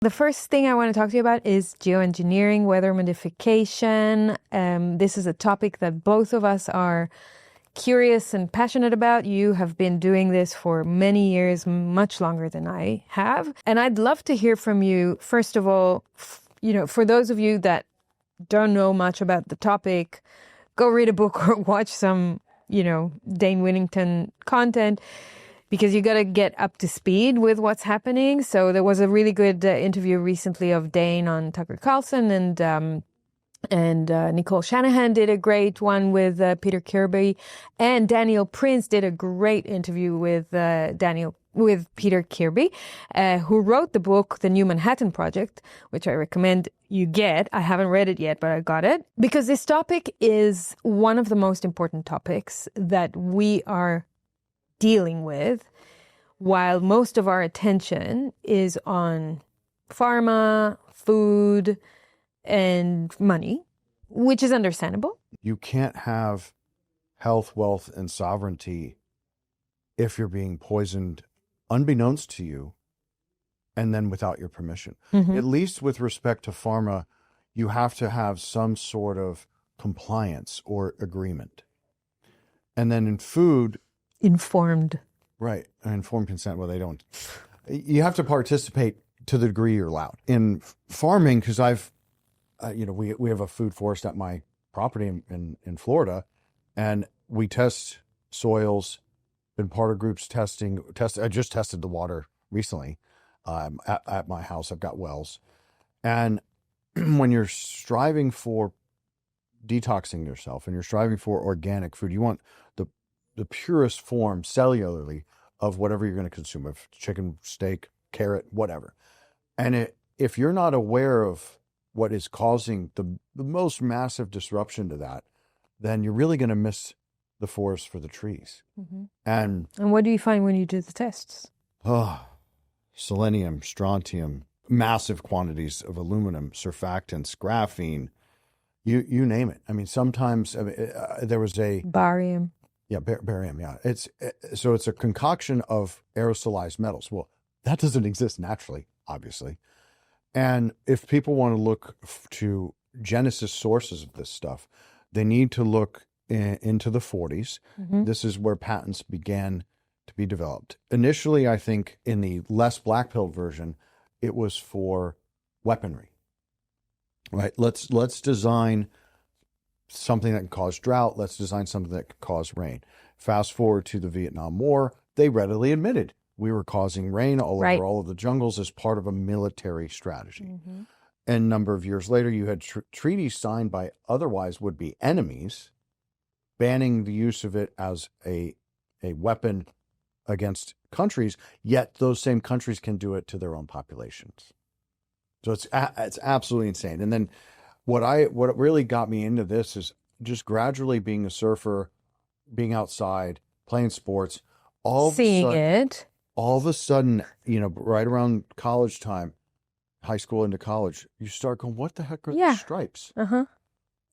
The first thing I want to talk to you about is geoengineering, weather modification. This is a topic that both of us are curious and passionate about. You have been doing this for many years, much longer than I have. And I'd love to hear from you, first of all, for those of you that don't know much about the topic, go read a book or watch some, Dane Winnington content, because you got to get up to speed with what's happening. So there was a really good interview recently of Dane on Tucker Carlson, and Nicole Shanahan did a great one with Peter Kirby, and Daniel Prince did a great interview with Peter Kirby, who wrote the book, The New Manhattan Project, which I recommend you get. I haven't read it yet, but I got it. Because this topic is one of the most important topics that we are dealing with, while most of our attention is on pharma, food, and money, which is understandable. You can't have health, wealth, and sovereignty if you're being poisoned unbeknownst to you and then without your permission. Mm-hmm. At least with respect to pharma, you have to have some sort of compliance or agreement. And then in food... Informed consent. Well, they don't. You have to participate to the degree you're allowed. In farming, because we have a food forest at my property in Florida, and we test soils, been part of groups testing. I just tested the water recently at my house. I've got wells. And when you're striving for detoxing yourself and you're striving for organic food, you want the purest form cellularly of whatever you're going to consume, of chicken, steak, carrot, whatever. And if you're not aware of what is causing the most massive disruption to that, then you're really going to miss the forest for the trees. Mm-hmm. And what do you find when you do the tests? Selenium, strontium, massive quantities of aluminum, surfactants, graphene, you name it. I mean, sometimes there was a... Barium. Yeah, barium, yeah. It's a concoction of aerosolized metals. Well, that doesn't exist naturally, obviously. And if people want to look to genesis sources of this stuff, they need to look into the 40s. Mm-hmm. This is where patents began to be developed. Initially, I think in the less black-pilled version, it was for weaponry. Right? Let's design something that can cause drought. Let's design something that can cause rain. Fast forward to the Vietnam War, they readily admitted we were causing rain all over all of the jungles as part of a military strategy. Mm-hmm. And a number of years later, you had treaties signed by otherwise would-be enemies, banning the use of it as a weapon against countries, yet those same countries can do it to their own populations. So it's absolutely insane. And then what really got me into this is just gradually being a surfer, being outside, playing sports, all of a sudden, right around college time, high school into college, you start going, what the heck are these stripes? Uh-huh.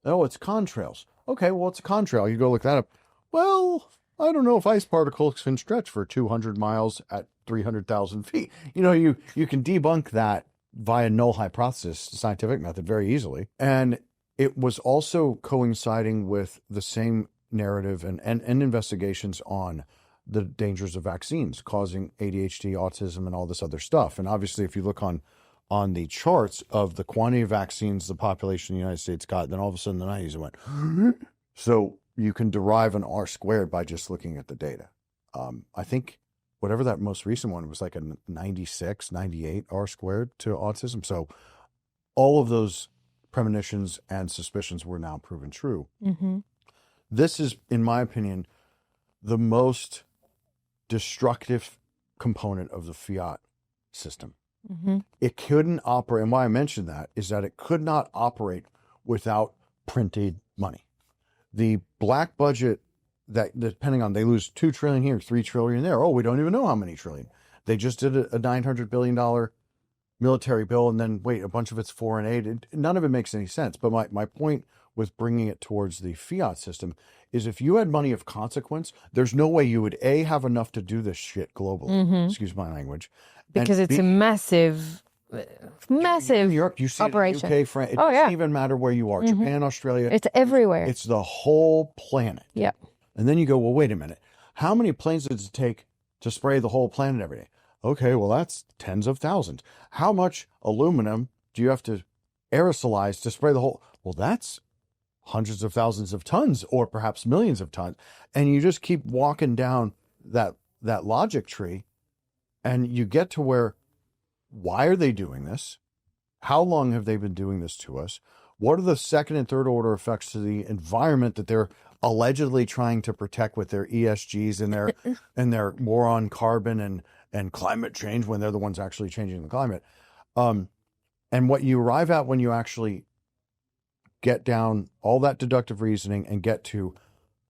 Oh, it's contrails. Okay, well, it's a contrail. You go look that up. Well, I don't know if ice particles can stretch for 200 miles at 300,000 feet. You can debunk that via null hypothesis, scientific method, very easily. And it was also coinciding with the same narrative and investigations on the dangers of vaccines causing ADHD, autism, and all this other stuff. And obviously, if you look on the charts of the quantity of vaccines the population of the United States got, then all of a sudden in the 90s it went. So you can derive an R squared by just looking at the data. I think whatever that most recent one was, like a 96, 98 R squared to autism. So all of those premonitions and suspicions were now proven true. Mm-hmm. This is, in my opinion, the most destructive component of the fiat system. Mm-hmm. It couldn't operate, and why I mentioned that is that it could not operate without printed money. The black budget, that depending on, they lose $2 trillion here, $3 trillion there. Oh, we don't even know how many trillion. They just did a $900 billion military bill, and then wait, a bunch of it's foreign aid. None of it makes any sense. But my point with bringing it towards the fiat system is, if you had money of consequence, there's no way you would have enough to do this shit globally. Mm-hmm. Excuse my language. Because it's a massive massive in Europe, you see operation. it in UK, France. It Oh, doesn't yeah. even matter where you are. Japan, Australia. It's everywhere. It's the whole planet. Yeah. And then you go, well, wait a minute. How many planes does it take to spray the whole planet every day? Okay, well, that's tens of thousands. How much aluminum do you have to aerosolize to spray the whole? Well, that's hundreds of thousands of tons, or perhaps millions of tons. And you just keep walking down that logic tree, and you get to where, why are they doing this? How long have they been doing this to us? What are the second and third order effects to the environment that they're allegedly trying to protect with their ESGs and their war on carbon and climate change, when they're the ones actually changing the climate? And what you arrive at when you actually get down all that deductive reasoning and get to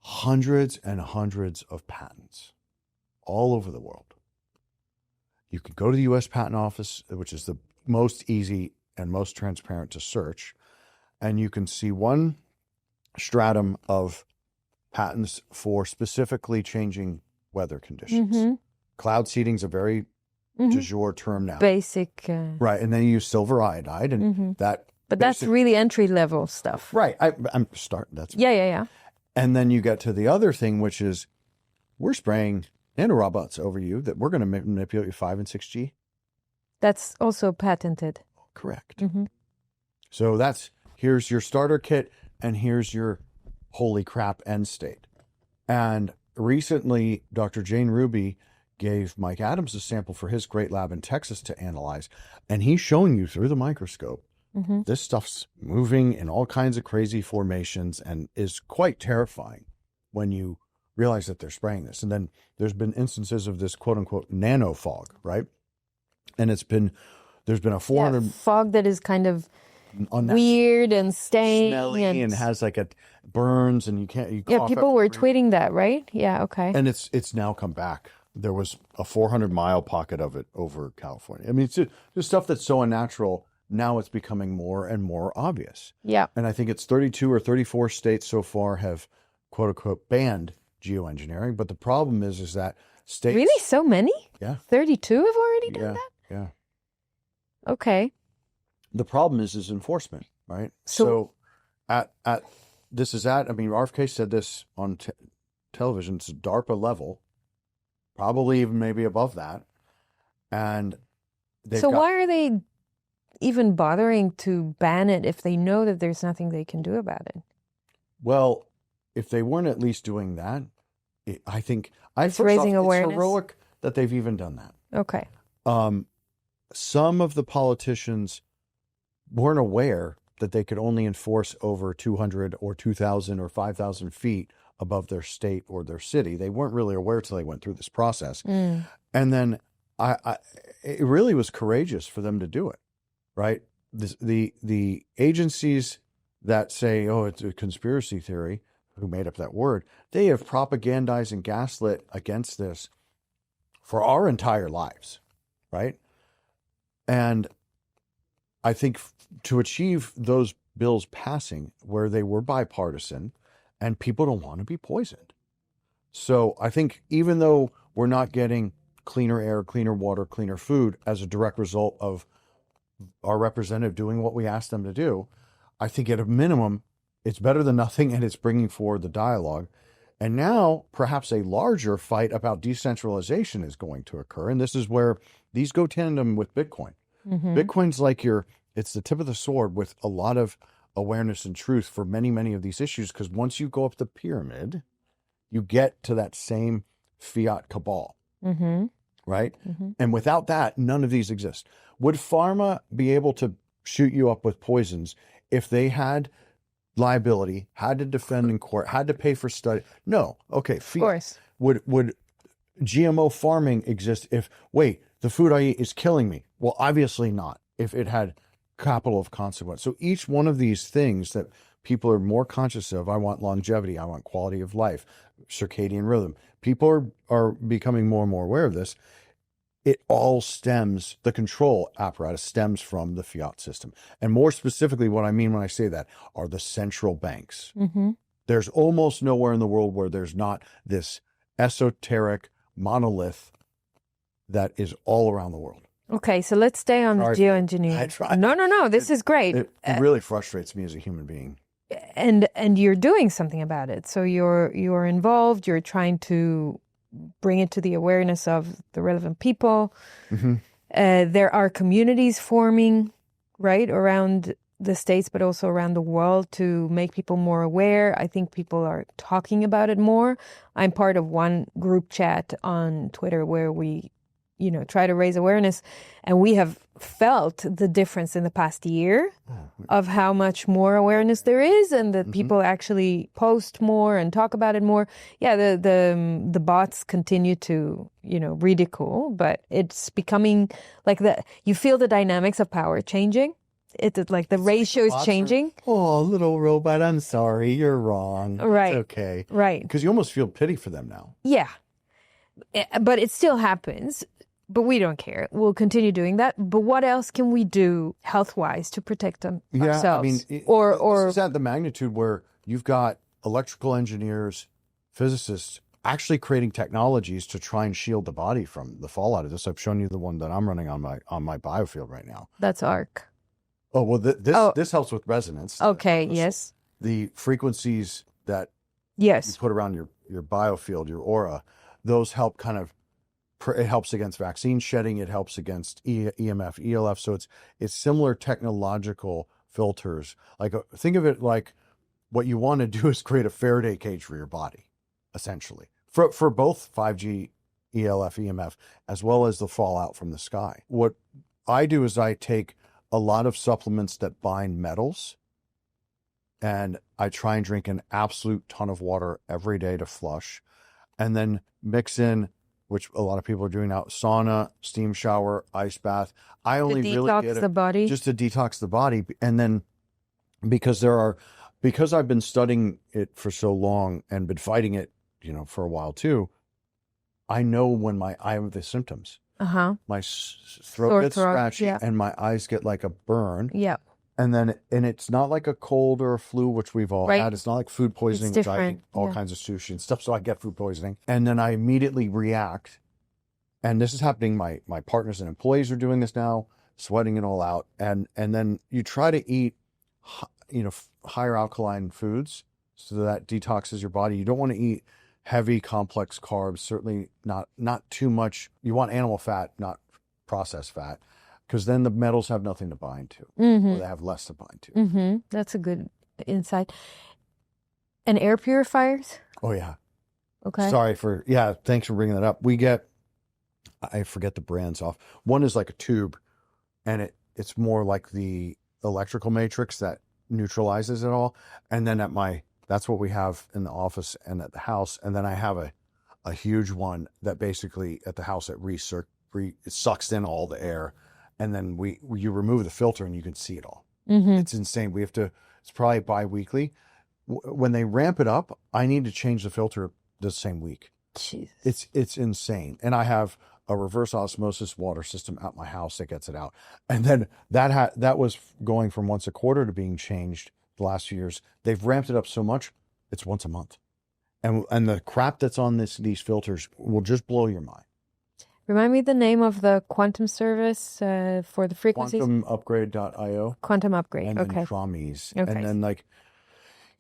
hundreds and hundreds of patents all over the world. You can go to the U.S. Patent Office, which is the most easy and most transparent to search, and you can see one stratum of patents for specifically changing weather conditions. Cloud seeding is a very du jour term now. Basic. Right, and then you use silver iodide, and that. But that's really entry level stuff. Right, I'm starting. That's Yeah. And then you get to the other thing, which is we're spraying nanorobots over you that we're going to manipulate your 5 and 6G. That's also patented. Correct. So here's your starter kit, and here's your holy crap end state. And recently, Dr. Jane Ruby gave Mike Adams a sample for his great lab in Texas to analyze, and he's showing you through the microscope this stuff's moving in all kinds of crazy formations and is quite terrifying when you realize that they're spraying this. And then there's been instances of this quote unquote nano fog, right? And there's been a 400 fog that is kind of weird and staying and has like burns, and you can't. People were tweeting that, right? Yeah, okay. And it's now come back. There was a 400-mile pocket of it over California. I mean, it's just stuff that's so unnatural. Now it's becoming more and more obvious. Yeah. And I think it's 32 or 34 states so far have quote unquote banned geoengineering. But the problem is that states. Really? So many? Yeah. 32 have already done that? Yeah. Okay. The problem is enforcement, right? So at RFK said this on television, it's a DARPA level, probably even maybe above that. And why are they even bothering to ban it if they know that there's nothing they can do about it? Well, if they weren't at least doing that, I think it's raising awareness. It's heroic that they've even done that. Okay. Some of the politicians weren't aware that they could only enforce over 200 or 2,000 or 5,000 feet above their state or their city. They weren't really aware till they went through this process. And then it really was courageous for them to do it, right? The agencies that say, oh, it's a conspiracy theory, who made up that word, they have propagandized and gaslit against this for our entire lives, right? And I think to achieve those bills passing where they were bipartisan, and people don't want to be poisoned. So I think even though we're not getting cleaner air, cleaner water, cleaner food as a direct result of our representative doing what we asked them to do, I think at a minimum, it's better than nothing, and it's bringing forward the dialogue. And now perhaps a larger fight about decentralization is going to occur. And this is where these go tandem with Bitcoin. Bitcoin's like it's the tip of the sword with a lot of awareness and truth for many, many of these issues. Because once you go up the pyramid, you get to that same fiat cabal, right? And without that, none of these exist. Would pharma be able to shoot you up with poisons if they had liability, had to defend in court, had to pay for study? No. Okay. Of course. Would GMO farming exist if, the food I eat is killing me? Well, obviously not, if it had capital of consequence. So each one of these things that people are more conscious of, I want longevity, I want quality of life, circadian rhythm. People are becoming more and more aware of this. It all stems, the control apparatus stems from the fiat system. And more specifically, what I mean when I say that are the central banks. There's almost nowhere in the world where there's not this esoteric monolith that is all around the world. Okay, so let's stay on Sorry. I geoengineering. try. No, this is great. It really frustrates me as a human being. And you're doing something about it. So you're involved, you're trying to bring it to the awareness of the relevant people. Mm-hmm. There are communities forming, right, around the States, but also around the world to make people more aware. I think people are talking about it more. I'm part of one group chat on Twitter where we, try to raise awareness. And we have felt the difference in the past year of how much more awareness there is and that people actually post more and talk about it more. Yeah, the bots continue to, ridicule, but it's becoming like you feel the dynamics of power changing. It's like the ratio is changing. Oh, little robot, I'm sorry, you're wrong. Right. It's okay. Right. Because you almost feel pity for them now. Yeah. But it still happens. But we don't care. We'll continue doing that. But what else can we do health-wise to protect them ourselves? I mean, this is at the magnitude where you've got electrical engineers, physicists actually creating technologies to try and shield the body from the fallout of this. I've shown you the one that I'm running on my biofield right now. That's ARC. Oh, well, this helps with resonance. Okay, yes. The frequencies that you put around your biofield, your aura, those help it helps against vaccine shedding. It helps against EMF, ELF. So it's similar technological filters. Like think of it like what you want to do is create a Faraday cage for your body, essentially, for both 5G, ELF, EMF, as well as the fallout from the sky. What I do is I take a lot of supplements that bind metals, and I try and drink an absolute ton of water every day to flush, and then mix in, which a lot of people are doing now, sauna, steam shower, ice bath. I only really get it the body. Just to detox the body. And then because I've been studying it for so long and been fighting it, for a while too, I know when I have the symptoms. My throat gets scratchy and my eyes get like a burn. Yeah. And it's not like a cold or a flu, which we've all had. It's not like food poisoning, which I eat all kinds of sushi and stuff, so I get food poisoning. And then I immediately react. And this is happening. My partners and employees are doing this now, sweating it all out. And then you try to eat, higher alkaline foods so that detoxes your body. You don't want to eat heavy, complex carbs, certainly not too much. You want animal fat, not processed fat. Because then the metals have nothing to bind to, or they have less to bind to. That's a good insight. And air purifiers? Oh, yeah. Okay. Thanks for bringing that up. I forget the brands off. One is like a tube, and it's more like the electrical matrix that neutralizes it all. And then that's what we have in the office and at the house. And then I have a huge one that basically at the house it sucks in all the air. And then you remove the filter and you can see it all. It's insane. It's probably bi-weekly. When they ramp it up, I need to change the filter the same week. Jesus. It's insane. And I have a reverse osmosis water system at my house that gets it out. And then that was going from once a quarter to being changed the last few years. They've ramped it up so much, it's once a month. And the crap that's on these filters will just blow your mind. Remind me the name of the quantum service for the frequencies? QuantumUpgrade.io. Quantum Upgrade, and okay. then Tramis. Okay. And then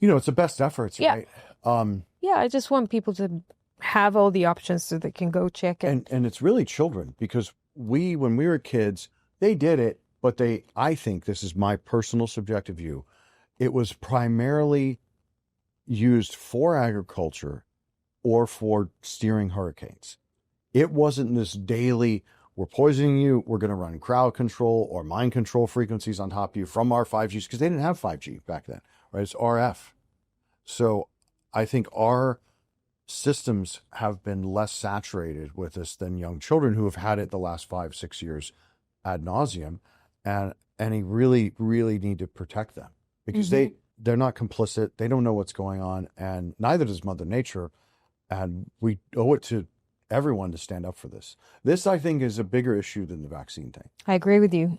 it's the best efforts, right? I just want people to have all the options so they can go check it. And it's really children, because when we were kids, they did it, but I think, this is my personal subjective view, it was primarily used for agriculture or for steering hurricanes. It wasn't this daily, we're poisoning you, we're going to run crowd control or mind control frequencies on top of you from our 5Gs, because they didn't have 5G back then, right? It's RF. So I think our systems have been less saturated with this than young children who have had it the last 5-6 years ad nauseum. And you really, really need to protect them, because they're not complicit. They don't know what's going on, and neither does Mother Nature. And we owe it to everyone to stand up for this. This, I think, is a bigger issue than the vaccine thing. I agree with you.